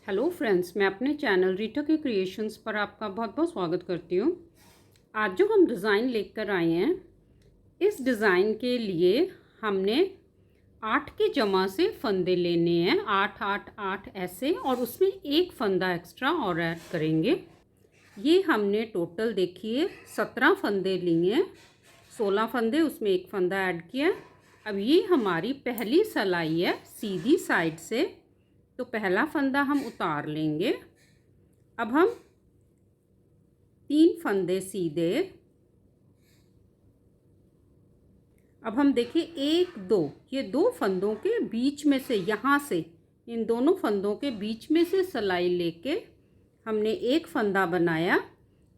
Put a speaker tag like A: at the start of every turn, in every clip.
A: Hello friends, मैं अपने channel Rita के क्रिएशंस पर आपका बहुत बहुत स्वागत करती हूँ। आज जो हम डिज़ाइन लेकर आए हैं, इस डिज़ाइन के लिए हमने 8 के जमा से फंदे लेने हैं, 8 8 8 ऐसे, और उसमें एक फंदा एक्स्ट्रा और ऐड करेंगे। ये हमने टोटल देखिए 17 फंदे लिए हैं, 16 फंदे उसमें एक फंदा ऐड किया। अब ये हमारी पहली सिलाई है सीधी साइड से, तो पहला फंदा हम उतार लेंगे। अब हम 3 फंदे सीधे, अब हम देखिए 1 2, ये 2 फंदों के बीच में से, यहाँ से इन दोनों फंदों के बीच में से सिलाई लेके हमने एक फंदा बनाया।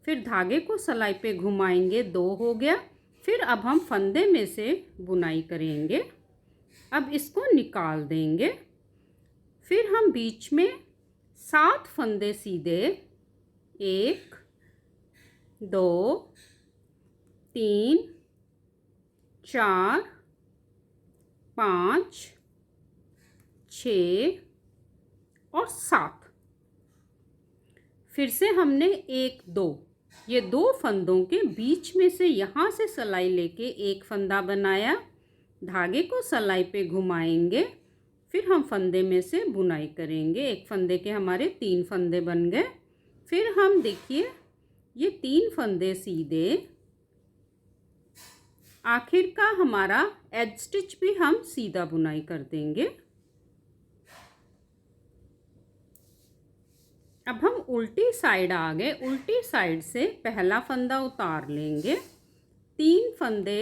A: फिर धागे को सिलाई पे घुमाएंगे, 2 हो गया। फिर अब हम फंदे में से बुनाई करेंगे। अब इसको निकाल देंगे। फिर हम बीच में 7 फंदे सीधे, 1 2 3 4 5 6 और 7। फिर से हमने 1 2, ये 2 फंदों के बीच में से यहाँ से सिलाई लेके एक फंदा बनाया। धागे को सिलाई पे घुमाएंगे, फिर हम फंदे में से बुनाई करेंगे। एक फंदे के हमारे 3 फंदे बन गए। फिर हम देखिए ये 3 फंदे सीधे, आखिर का हमारा एज स्टिच भी हम सीधा बुनाई कर देंगे। अब हम उल्टी साइड आ गए। उल्टी साइड से पहला फंदा उतार लेंगे, 3 फंदे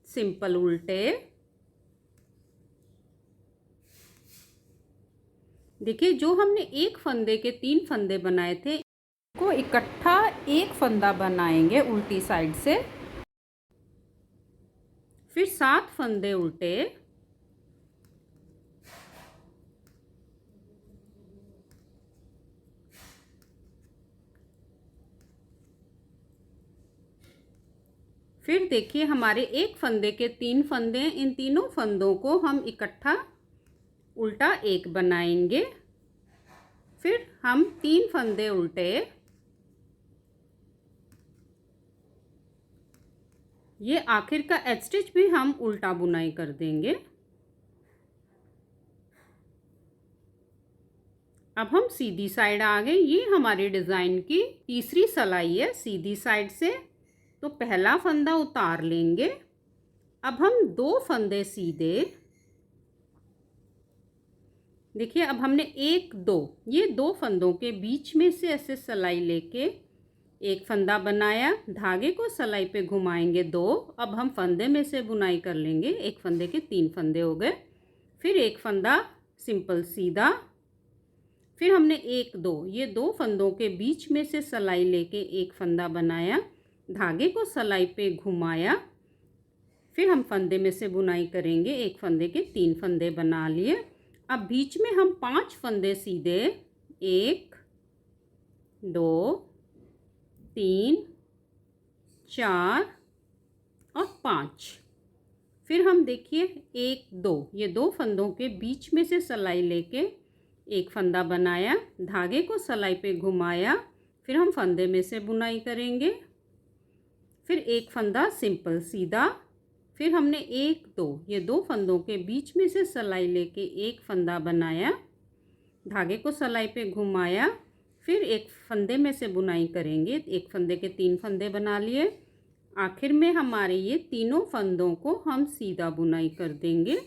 A: सिंपल उल्टे। देखिए जो हमने एक फंदे के 3 फंदे बनाए थे, को इकट्ठा एक फंदा बनाएंगे उल्टी साइड से। फिर 7 फंदे उल्टे, फिर देखिए हमारे एक फंदे के 3 फंदे, इन तीनों फंदों को हम इकट्ठा उल्टा एक बनाएंगे। फिर हम 3 फंदे उल्टे, ये आखिर का एज स्टिच भी हम उल्टा बुनाई कर देंगे। अब हम सीधी साइड आ गए। ये हमारे डिज़ाइन की तीसरी सिलाई है सीधी साइड से, तो पहला फंदा उतार लेंगे। अब हम 2 फंदे सीधे, देखिए अब हमने 1 2, ये 2 फंदों के बीच में से ऐसे सिलाई लेके एक फंदा बनाया। धागे को सिलाई पे घुमाएंगे, 2। अब हम फंदे में से बुनाई कर लेंगे। एक फंदे के 3 फंदे हो गए। फिर एक फंदा सिंपल सीधा। फिर हमने 1 2, ये 2 फंदों के बीच में से सिलाई लेके एक फंदा बनाया। धागे को सिलाई पे घुमाया। फिर हम फंदे में से बुनाई करेंगे। एक फंदे के 3 फंदे बना लिए। अब बीच में हम 5 फंदे सीधे, 1 2 3 4 और 5। फिर हम देखिए 1 2, ये 2 फंदों के बीच में से सिलाई लेके एक फंदा बनाया। धागे को सिलाई पे घुमाया। फिर हम फंदे में से बुनाई करेंगे। फिर एक फंदा सिंपल सीधा। फिर हमने 1 2, ये 2 फंदों के बीच में से सिलाई लेके एक फंदा बनाया। धागे को सिलाई पे घुमाया। फिर एक फंदे में से बुनाई करेंगे। एक फंदे के 3 फंदे बना लिए। आखिर में हमारे ये तीनों फंदों को हम सीधा बुनाई कर देंगे।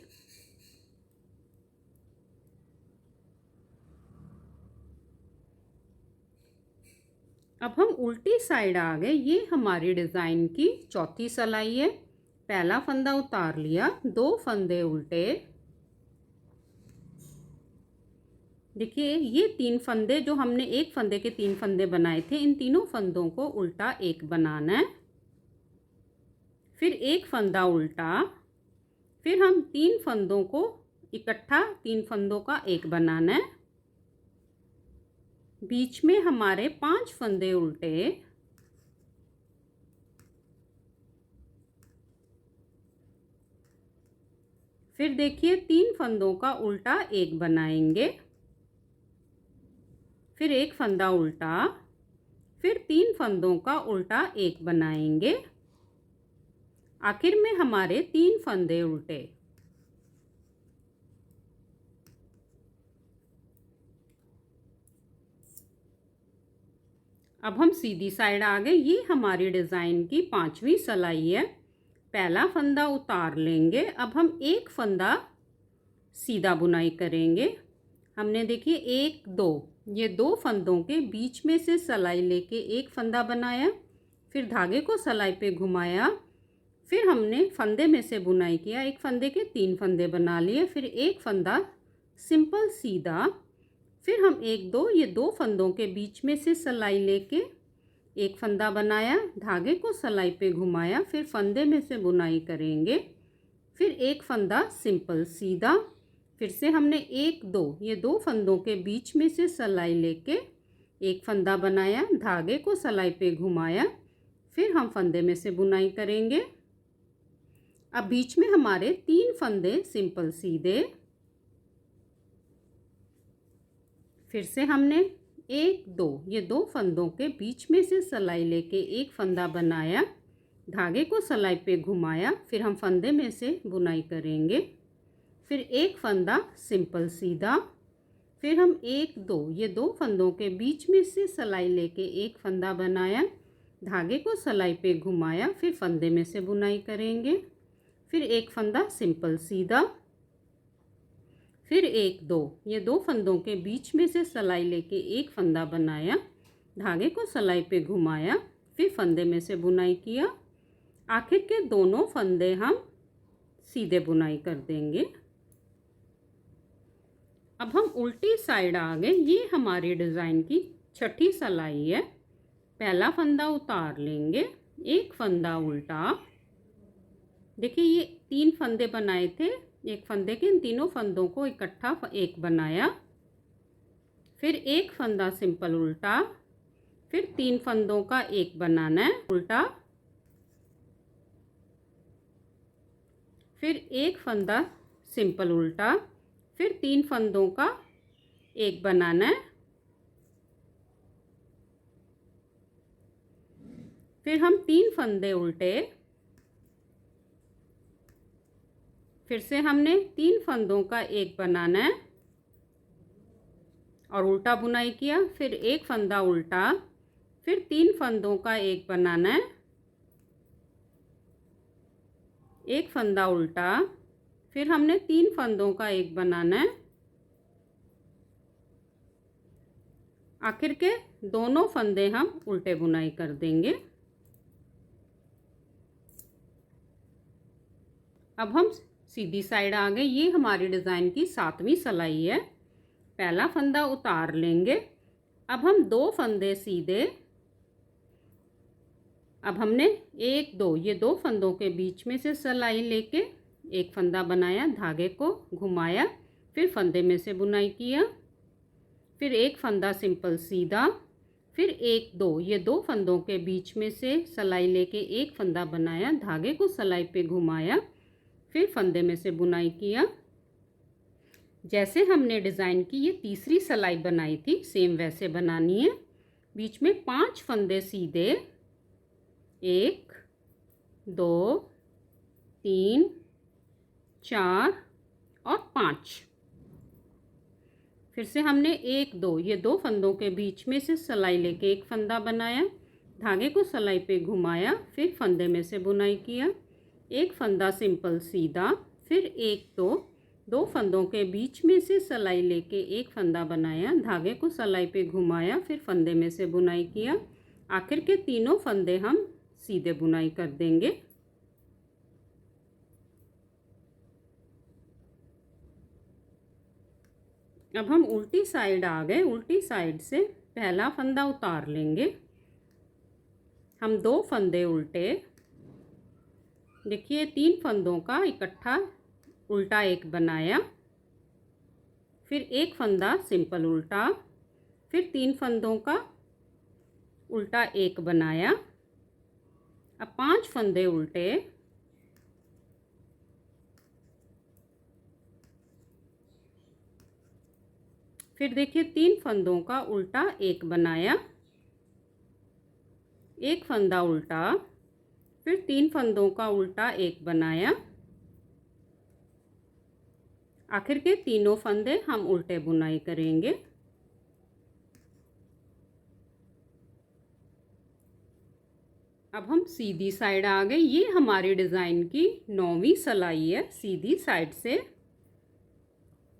A: अब हम उल्टी साइड आ गए। ये हमारी डिज़ाइन की चौथी सिलाई है। पहला फंदा उतार लिया, 2 फंदे उल्टे। देखिए ये 3 फंदे जो हमने एक फंदे के 3 फंदे बनाए थे, इन तीनों फंदों को उल्टा एक बनाना है। फिर एक फंदा उल्टा। फिर हम 3 फंदों को इकट्ठा 3 फंदों का एक बनाना है। बीच में हमारे 5 फंदे उल्टे। फिर देखिए 3 फंदों का उल्टा एक बनाएंगे। फिर एक फंदा उल्टा, फिर 3 फंदों का उल्टा एक बनाएंगे। आखिर में हमारे 3 फंदे उल्टे। अब हम सीधी साइड आ गए। ये हमारी डिज़ाइन की 5वीं सिलाई है। पहला फंदा उतार लेंगे। अब हम एक फंदा सीधा बुनाई करेंगे। हमने देखिए 1 2 ये 2 फंदों के बीच में से सिलाई लेके एक फंदा बनाया, फिर धागे को सिलाई पे घुमाया, फिर हमने फंदे में से बुनाई किया। एक फंदे के 3 फंदे बना लिए, फिर एक फंदा सिंपल सीधा, फिर हम 1 2 ये 2 फंदों के बीच में से सिलाई लेके एक फंदा बनाया, धागे को सिलाई पे घुमाया, फिर फंदे में से बुनाई करेंगे, फिर एक फंदा सिंपल सीधा, फिर से हमने 1 2 ये 2 फंदों के बीच में से सिलाई लेके एक फंदा बनाया, धागे को सिलाई पे घुमाया, फिर हम फंदे में से बुनाई करेंगे। अब बीच में हमारे 3 फंदे सिंपल सीधे, फिर से हमने 1 2 ये 2 फंदों के बीच में से सिलाई लेके एक फंदा बनाया, धागे को सिलाई पे घुमाया, फिर हम फंदे में से बुनाई करेंगे, फिर एक फंदा सिंपल सीधा, फिर हम 1 2 ये 2 फंदों के बीच में से सिलाई लेके एक फंदा बनाया, धागे को सिलाई पे घुमाया, फिर फंदे में से बुनाई करेंगे, फिर एक फंदा सिंपल सीधा, फिर 1 2 ये 2 फंदों के बीच में से सिलाई लेके एक फंदा बनाया, धागे को सिलाई पे घुमाया, फिर फंदे में से बुनाई किया। आखिर के दोनों फंदे हम सीधे बुनाई कर देंगे। अब हम उल्टी साइड आ गए। ये हमारी डिज़ाइन की 6ठी सिलाई है। पहला फंदा उतार लेंगे, एक फंदा उल्टा। देखिए ये 3 फंदे बनाए थे, एक फंदे के इन तीनों फंदों को इकट्ठा एक बनाया, फिर एक फंदा सिंपल उल्टा, फिर 3 फंदों का एक बनाना है उल्टा, फिर एक फंदा सिंपल उल्टा, फिर 3 फंदों का एक बनाना है, फिर हम 3 फंदे उल्टे, फिर से हमने 3 फंदों का एक बनाना है और उल्टा बुनाई किया, फिर एक फंदा उल्टा, फिर 3 फंदों का एक बनाना है, एक फंदा उल्टा, फिर हमने 3 फंदों का एक बनाना है। आखिर के दोनों फंदे हम उल्टे बुनाई कर देंगे। अब हम सीधी साइड आ गए। ये हमारी डिज़ाइन की 7वीं सिलाई है। पहला फंदा उतार लेंगे। अब हम 2 फंदे सीधे, अब हमने 1 2 ये 2 फंदों के बीच में से सिलाई लेके एक फंदा बनाया, धागे को घुमाया, फिर फंदे में से बुनाई किया, फिर एक फंदा सिंपल सीधा, फिर 1 2 ये 2 फंदों के बीच में से सिलाई लेके एक फंदा बनाया, धागे को सिलाई पे घुमाया, फिर फंदे में से बुनाई किया। जैसे हमने डिज़ाइन की ये तीसरी सिलाई बनाई थी, सेम वैसे बनानी है। बीच में 5 फंदे सीधे, 1 2 3 4 और 5। फिर से हमने 1 2 ये 2 फंदों के बीच में से सिलाई लेके एक फंदा बनाया, धागे को सिलाई पे घुमाया, फिर फंदे में से बुनाई किया, एक फंदा सिंपल सीधा, फिर 1 2 फंदों के बीच में से सिलाई लेके एक फंदा बनाया, धागे को सिलाई पे घुमाया, फिर फंदे में से बुनाई किया। आखिर के तीनों फंदे हम सीधे बुनाई कर देंगे। अब हम उल्टी साइड आ गए। उल्टी साइड से पहला फंदा उतार लेंगे। हम 2 फंदे उल्टे, देखिए 3 फंदों का इकट्ठा उल्टा एक बनाया, फिर एक फंदा सिंपल उल्टा, फिर 3 फंदों का उल्टा एक बनाया। अब 5 फंदे उल्टे, फिर देखिए 3 फंदों का उल्टा एक बनाया, एक फंदा उल्टा, फिर 3 फंदों का उल्टा एक बनाया। आखिर के तीनों फंदे हम उल्टे बुनाई करेंगे। अब हम सीधी साइड आ गए। ये हमारी डिज़ाइन की 9वीं सिलाई है। सीधी साइड से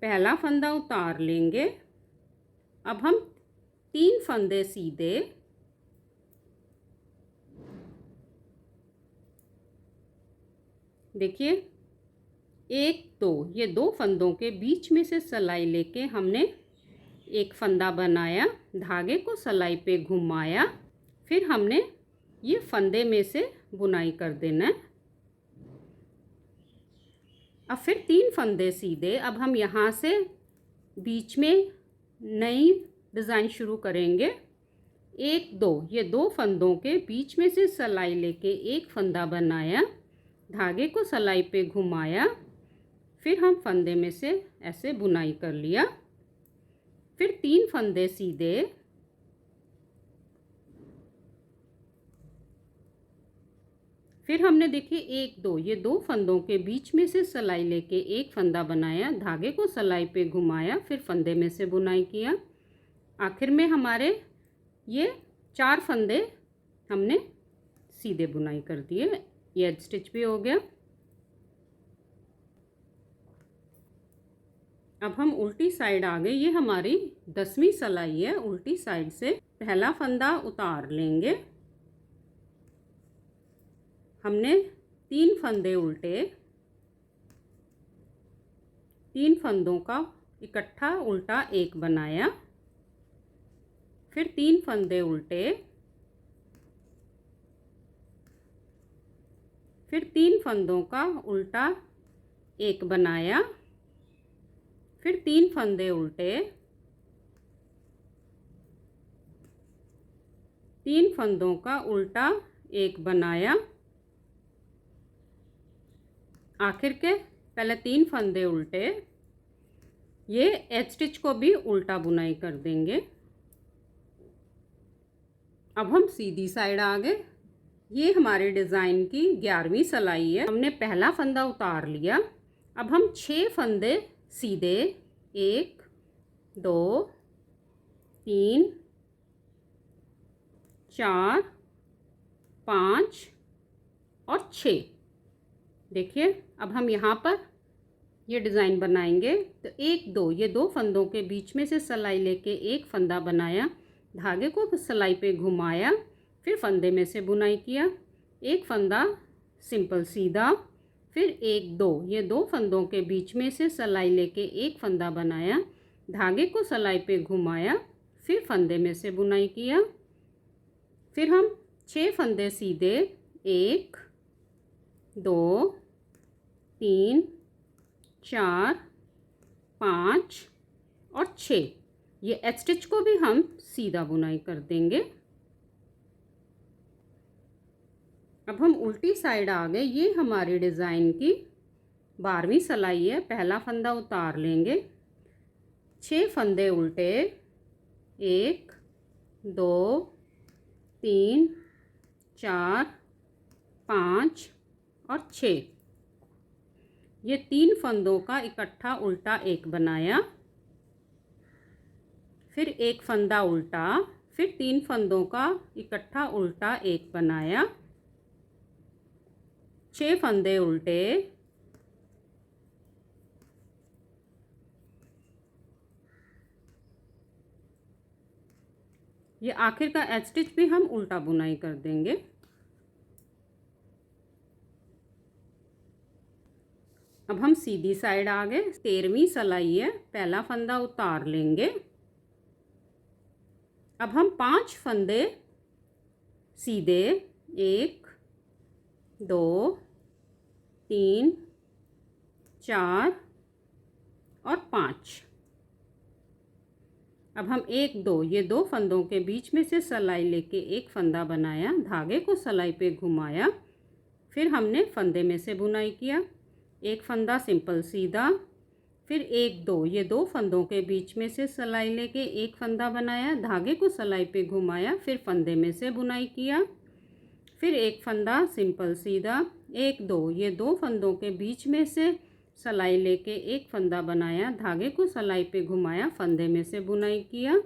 A: पहला फंदा उतार लेंगे। अब हम 3 फंदे सीधे, देखिए 1 2, ये 2 फंदों के बीच में से सिलाई लेके हमने एक फंदा बनाया, धागे को सिलाई पे घुमाया, फिर हमने ये फंदे में से बुनाई कर देना है। अब फिर 3 फंदे सीधे। अब हम यहाँ से बीच में नई डिज़ाइन शुरू करेंगे। 1 2, ये 2 फंदों के बीच में से सिलाई लेके एक फंदा बनाया, धागे को सिलाई पे घुमाया, फिर हम फंदे में से ऐसे बुनाई कर लिया। फिर 3 फंदे सीधे, फिर हमने देखिए 1 2, ये 2 फंदों के बीच में से सिलाई लेके एक फंदा बनाया, धागे को सिलाई पे घुमाया, फिर फंदे में से बुनाई किया। आखिर में हमारे ये 4 फंदे हमने सीधे बुनाई कर दिए। ये एज स्टिच भी हो गया। अब हम उल्टी साइड आ गए। ये हमारी 10वीं सिलाई है। उल्टी साइड से पहला फंदा उतार लेंगे। हमने 3 फंदे उल्टे, 3 फंदों का इकट्ठा उल्टा एक बनाया, फिर 3 फंदे उल्टे, फिर 3 फंदों का उल्टा एक बनाया, फिर 3 फंदे उल्टे, 3 फंदों का उल्टा एक बनाया। आखिर के पहले 3 फंदे उल्टे, ये एज स्टिच को भी उल्टा बुनाई कर देंगे। अब हम सीधी साइड आ गए। ये हमारे डिज़ाइन की 11वीं सिलाई है। हमने पहला फंदा उतार लिया। अब हम 6 फंदे सीधे, 1 2 3 4 5 और 6। देखिए अब हम यहाँ पर ये डिज़ाइन बनाएंगे। तो 1 2, ये 2 फंदों के बीच में से सिलाई लेके एक फंदा बनाया, धागे को सिलाई पे घुमाया, फिर फंदे में से बुनाई किया, एक फंदा सिंपल सीधा, फिर 1 2, ये 2 फंदों के बीच में से सिलाई लेके एक फंदा बनाया, धागे को सिलाई पे घुमाया, फिर फंदे में से बुनाई किया। फिर हम 6 फंदे सीधे, 1 2 3 4 5 और 6। ये एज स्टिच को भी हम सीधा बुनाई कर देंगे। अब हम उल्टी साइड आ गए। ये हमारी डिज़ाइन की 12वीं सिलाई है। पहला फंदा उतार लेंगे, 6 फंदे उल्टे, 1 2 3 4 5 और 6। ये 3 फंदों का इकट्ठा उल्टा एक बनाया, फिर एक फंदा उल्टा, फिर 3 फंदों का इकट्ठा उल्टा एक बनाया, 6 फंदे उल्टे, ये आखिर का एज स्टिच भी हम उल्टा बुनाई कर देंगे। अब हम सीधी साइड आ गए। 13वीं सिलाई है। पहला फंदा उतार लेंगे। अब हम 5 फंदे सीधे, 1 2 3 4 और 5। अब हम 1 2, ये 2 फंदों के बीच में से सिलाई लेके एक फंदा बनाया, धागे को सिलाई पे घुमाया, फिर हमने फंदे में से बुनाई किया, एक फंदा सिंपल सीधा, फिर एक दो, ये दो फंदों के बीच में से सिलाई लेके एक फंदा बनाया, धागे को सिलाई पे घुमाया, फिर फंदे में से बुनाई किया। फिर एक फंदा सिंपल सीधा, एक दो, ये दो फंदों के बीच में से सिलाई लेके एक फंदा बनाया, धागे को सिलाई पे घुमाया, फंदे में से बुनाई किया।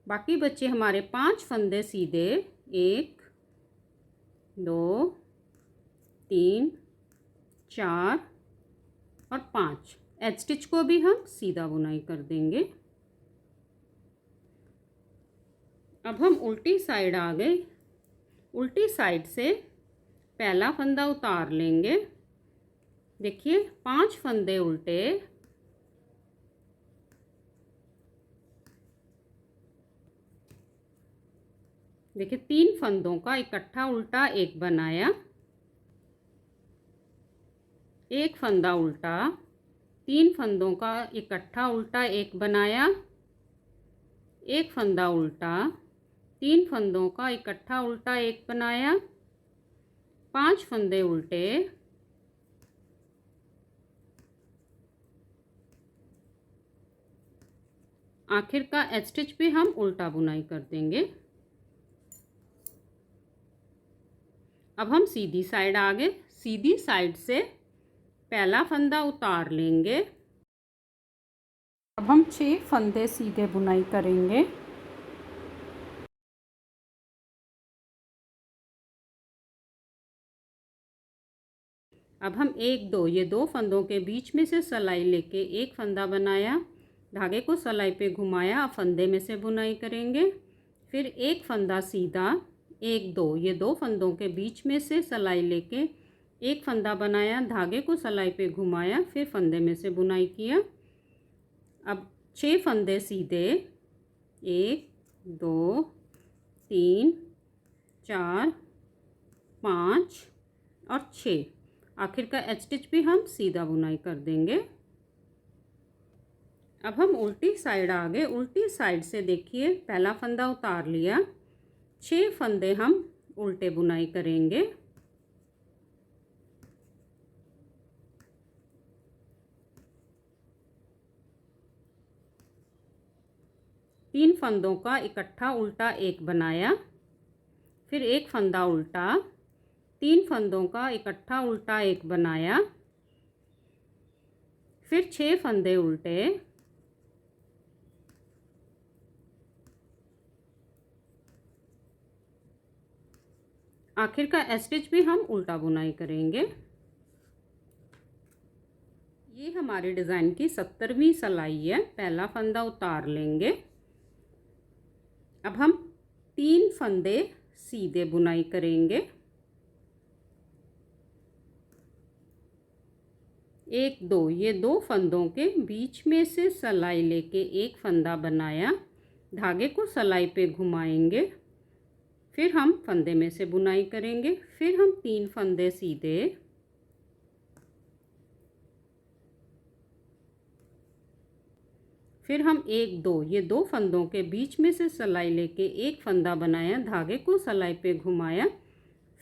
A: बाकी बच्चे हमारे 5 फंदे सीधे, 1 2 3 4 और 5। एज स्टिच को भी हम सीधा बुनाई कर देंगे। अब हम उल्टी साइड आ गए। उल्टी साइड से पहला फंदा उतार लेंगे। देखिए 5 फंदे उल्टे, देखिए 3 फंदों का इकट्ठा उल्टा एक बनाया, एक फंदा उल्टा, 3 फंदों का इकट्ठा उल्टा एक बनाया, एक फंदा उल्टा, 3 फंदों का इकट्ठा उल्टा एक बनाया, 5 फंदे उल्टे, आखिर का एज स्टिच भी हम उल्टा बुनाई कर देंगे। अब हम सीधी साइड आ गए। सीधी साइड से पहला फंदा उतार लेंगे। अब हम 6 फंदे सीधे बुनाई करेंगे। अब हम एक दो, ये दो फंदों के बीच में से सिलाई लेके एक फंदा बनाया, धागे को सिलाई पे घुमाया, अब फंदे में से बुनाई करेंगे। फिर एक फंदा सीधा, एक दो, ये दो फंदों के बीच में से सिलाई लेके एक फंदा बनाया, धागे को सिलाई पे घुमाया, फिर फंदे में से बुनाई किया। अब 6 फंदे सीधे, 1 2 3 4 5 और 6। आखिर का एज स्टिच भी हम सीधा बुनाई कर देंगे। अब हम उल्टी साइड आ गए। उल्टी साइड से देखिए पहला फंदा उतार लिया, 6 फंदे हम उल्टे बुनाई करेंगे। तीन फंदों का इकट्ठा उल्टा एक बनाया, फिर एक फंदा उल्टा, 3 फंदों का इकट्ठा उल्टा एक बनाया, फिर 6 फंदे उल्टे, आखिर का एज स्टिच भी हम उल्टा बुनाई करेंगे। ये हमारे डिज़ाइन की 70वीं सिलाई है। पहला फंदा उतार लेंगे। अब हम 3 फंदे सीधे बुनाई करेंगे। एक दो, ये दो फंदों के बीच में से सिलाई लेके एक फंदा बनाया, धागे को सिलाई पे घुमाएंगे, फिर हम फंदे में से बुनाई करेंगे। फिर हम 3 फंदे सीधे, फिर हम एक दो, ये दो फंदों के बीच में से सिलाई लेके एक फंदा बनाया, धागे को सिलाई पे घुमाया,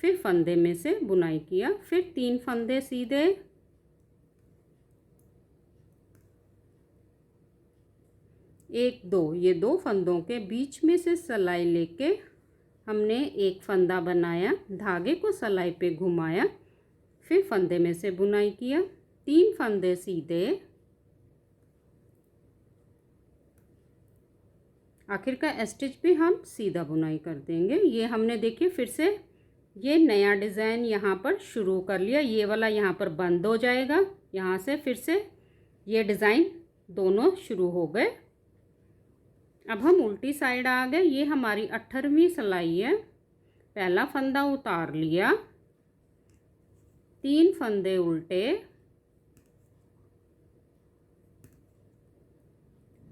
A: फिर फंदे में से बुनाई किया, फिर 3 फंदे सीधे, एक दो, ये दो फंदों के बीच में से सिलाई लेके हमने एक फंदा बनाया, धागे को सिलाई पे घुमाया, फिर फंदे में से बुनाई किया, 3 फंदे सीधे, आखिर का स्टिच भी हम सीधा बुनाई कर देंगे। ये हमने देखिए फिर से ये नया डिज़ाइन यहाँ पर शुरू कर लिया। ये वाला यहाँ पर बंद हो जाएगा, यहाँ से फिर से ये डिज़ाइन दोनों शुरू हो गए। अब हम उल्टी साइड आ गए। ये हमारी 18वीं सिलाई है। पहला फंदा उतार लिया, 3 फंदे उल्टे,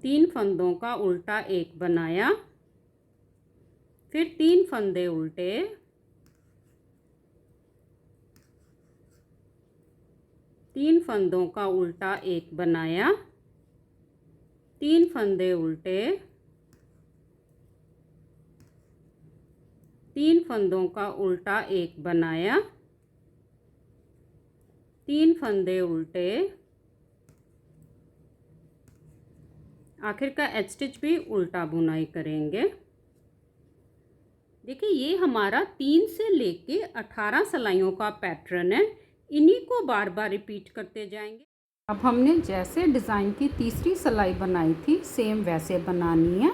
A: 3 फंदों का उल्टा एक बनाया, फिर 3 फंदे उल्टे, तीन फंदों का उल्टा एक बनाया, 3 फंदे उल्टे, 3 फंदों का उल्टा एक बनाया, 3 फंदे उल्टे, आखिर का एच स्टिच भी उल्टा बुनाई करेंगे। देखिए ये हमारा 3 से लेके 18 सिलाइयों का पैटर्न है। इन्हीं को बार बार रिपीट करते जाएंगे। अब हमने जैसे डिज़ाइन की तीसरी सिलाई बनाई थी सेम वैसे बनानी है।